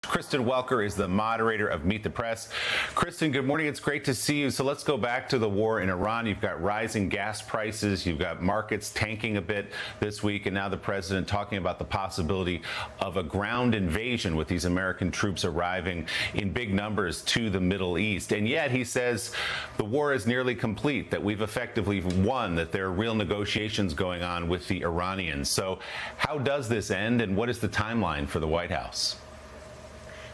Kristen Welker is the moderator of Meet the Press. Kristen, good morning. It's great to see you. So let's go back to the war in Iran. You've got rising gas prices. You've got markets tanking a bit this week. And now the president talking about the possibility of a ground invasion with these American troops arriving in big numbers to the Middle East. And yet he says the war is nearly complete, that we've effectively won, that there are real negotiations going on with the Iranians. So how does this end, and what is the timeline for the White House?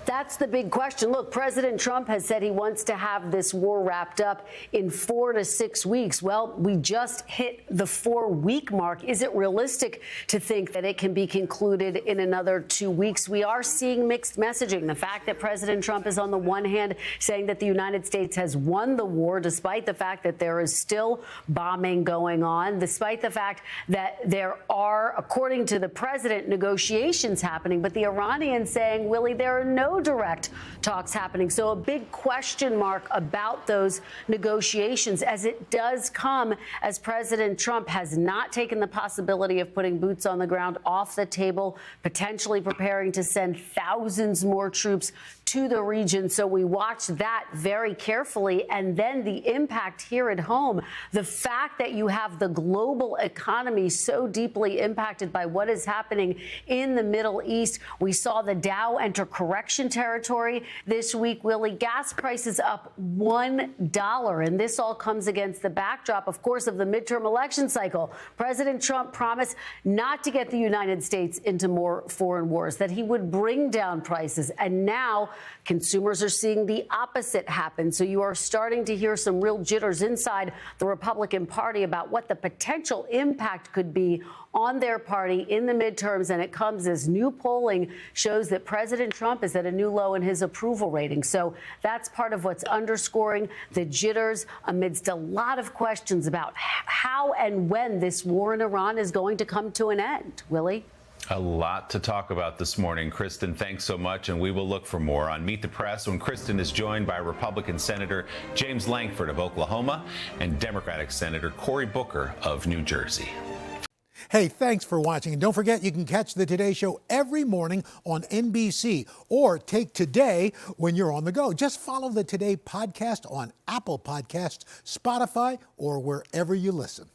That's the big question. Look, President Trump has said he wants to have this war wrapped up in 4 to 6 weeks. Well, we just hit the 4-week mark. Is it realistic to think that it can be concluded in another 2 weeks? We are seeing mixed messaging. The fact that President Trump is on the one hand saying that the United States has won the war, despite the fact that there is still bombing going on, despite the fact that there are, according to the president, negotiations happening. But the Iranians saying, Willie, there are no direct talks happening. So a big question mark about those negotiations as it does come as President Trump has not taken the possibility of putting boots on the ground off the table, potentially preparing to send thousands more troops to the region. So we watch that very carefully. And then the impact here at home, the fact that you have the global economy so deeply impacted by what is happening in the Middle East. We saw the Dow enter correction territory this week. Willie, gas prices up $1. And this all comes against the backdrop, of course, of the midterm election cycle. President Trump promised not to get the United States into more foreign wars, that he would bring down prices. And now consumers are seeing the opposite happen. So you are starting to hear some real jitters inside the Republican Party about what the potential impact could be on their party in the midterms. And it comes as new polling shows that President Trump is at a new low in his approval rating. So that's part of what's underscoring the jitters amidst a lot of questions about how and when this war in Iran is going to come to an end. Willie? A lot to talk about this morning. Kristen, thanks so much, and we will look for more on Meet the Press when Kristen is joined by Republican Senator James Lankford of Oklahoma and Democratic Senator Cory Booker of New Jersey. Hey, thanks for watching. And don't forget, you can catch the Today Show every morning on NBC or take Today when you're on the go. Just follow the Today podcast on Apple Podcasts, Spotify, or wherever you listen.